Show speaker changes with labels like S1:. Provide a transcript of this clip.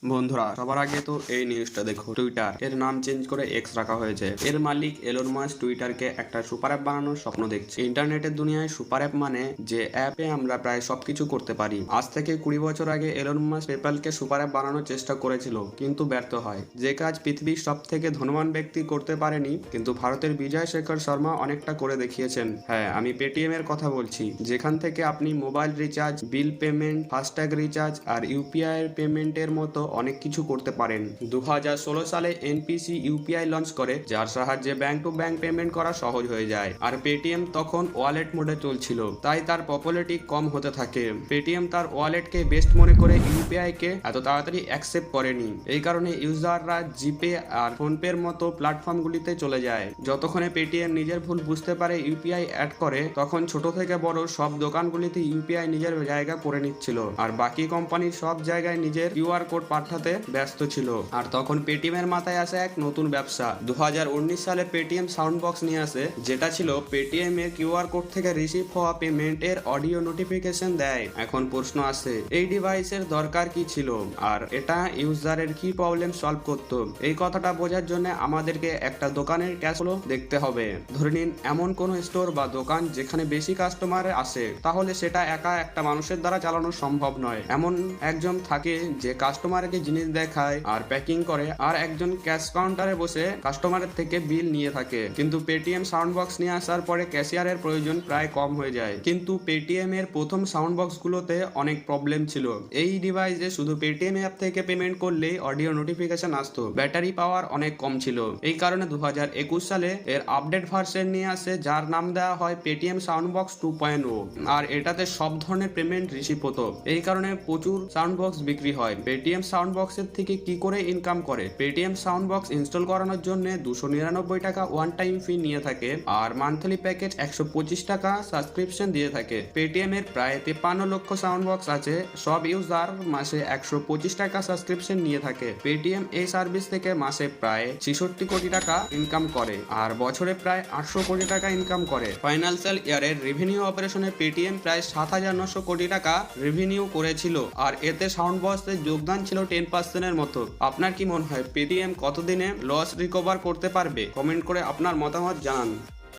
S1: বন্ধুরা, সবার আগে তো এই নিউজটা দেখো। টুইটার এর নাম চেঞ্জ করে এক্স রাখা হয়েছে। এর মালিক এলন মাস্ক টুইটারকে একটা সুপার অ্যাপ বানানোর স্বপ্ন দেখছে। ইন্টারনেটের দুনিয়ায় সুপার অ্যাপ মানে যে অ্যাপে আমরা প্রায় সবকিছু করতে পারি। আজ থেকে 20 বছর আগে এলন মাস্ক পেপ্যালকে সুপার অ্যাপ বানানোর চেষ্টা করেছিল, কিন্তু ব্যর্থ হয়। যে কাজ পৃথিবীর সব থেকে ধনবান ব্যক্তি করতে পারেনি, কিন্তু ভারতের বিজয় শেখর শর্মা অনেকটা করে দেখিয়েছেন। হ্যাঁ, আমি পেটিএম এর কথা বলছি, যেখান থেকে আপনি mobile recharge, bill payment, FASTag recharge আর ইউপিআই এর পেমেন্টের মতো অনেক কিছু করতে পারেন। 2016 সালে এনপিসি ইউপিআই লঞ্চ করে, যার সাহায্যে ব্যাংক টু ব্যাংক পেমেন্ট করা সহজ হয়ে যায়। আর পেটিএম তখন ওয়ালেট মোডে চলছিল, তাই তার পপুলারিটি কম হতে থাকে। পেটিএম তার ওয়ালেটকে বেস্ট মনে করে ইউপিআই কে এত তাড়াতাড়ি অ্যাকসেপ্ট করেনি। এই কারণে ইউজাররা জিপে আর ফোনপের মতো প্ল্যাটফর্মগুলিতে চলে যায়। যতক্ষণে পেটিএম নিজের ভুল বুঝতে পারে ইউপিআই অ্যাড করে, তখন ছোট থেকে বড় সব দোকানগুলিতে ইউপিআই নিজের জায়গা করে নিচ্ছিল, আর বাকি কোম্পানির সব জায়গায় নিজের কিউআর কোড পাঠাতে ব্যস্ত ছিল। আর তখন পেটিএম এর মাথায় আসে এক নতুন ব্যবসা। 2019 সালে পেটিএম সাউন্ড বক্স নিয়ে আসে, যেটা ছিল পেটিএম এর কিউআর কোড থেকে রিসিভ হওয়া পেমেন্ট এর অডিও নোটিফিকেশন দেয়। এখন প্রশ্ন আসে, এই ডিভাইসের দরকার কি ছিল, আর এটা ইউজারের কি প্রবলেম সলভ করত? এই কথাটা বোঝার জন্য আমাদেরকে একটা দোকানের ক্যাশ ফ্লো দেখতে হবে। ধরে নিন এমন কোন স্টোর বা দোকান যেখানে বেশি কাস্টমার আসে, তাহলে সেটা একা একটা মানুষের দ্বারা চালানো সম্ভব নয়। এমন একজন থাকে যে কাস্টমারকে জিনিস দেখায় আর প্যাকিং করে, আর একজন ক্যাশ কাউন্টারে বসে কাস্টমারের থেকে বিল নিয়ে থাকে। কিন্তু পেটিএম সাউন্ড বক্স নিয়ে আসার পরে ক্যাশিয়ারের প্রয়োজন প্রায় কম হয়ে যায়। কিন্তু পেটিএম এর প্রথম সাউন্ড বক্স গুলোতে অনেক প্রবলেম ছিল। এই ডিভাইসে শুধু পেটিএম অ্যাপ থেকে পেমেন্ট করলেই অডিও নোটিফিকেশন আসতো। ব্যাটারি পাওয়ার অনেক কম ছিল। এই কারণে 2021 সালে এর আপডেট ভার্সন নিয়ে আসে, যার নাম দেওয়া হয় পেটিএম সাউন্ড বক্স 2.0। আর এটাতে সব ধরনের পেমেন্ট রিসিভ হতো। এই কারণে প্রচুর সাউন্ড বক্স বিক্রি হয়। পেটিএম সাউন্ড বক্সের থেকে কি করে ইনকাম করে? পেটিএম সাউন্ড বক্স ইনস্টল করানোর জন্য 299 টাকা ওয়ান টাইম ফি নিয়ে থাকে, আর মান্থলি প্যাকেজ 125 টাকা সাবস্ক্রিপশন দিয়ে থাকে। পেটিএম এর প্রায় 53 লক্ষ সাউন্ড বক্স আছে। সব ইউজার মাসে 125 টাকা সাবস্ক্রিপশন নিয়ে থাকে। পেটিএম এই সার্ভিস থেকে মাসে প্রায় 66 কোটি টাকা ইনকাম করে, আর বছরে প্রায় 800 কোটি টাকা ইনকাম করে। ফাইন্যান্সিয়াল ইয়ারের রেভিনিউ অপারেশনে পেটিএম প্রায় 7,900 কোটি টাকা রেভিনিউ করেছিল, আর এতে সাউন্ড বক্সের যোগদান ছিল 10% এর মতো। আপনার কি মনে হয় পেটিএম কতদিনে লস রিকভার করতে পারবে? কমেন্ট করে আপনার মতামত জানান।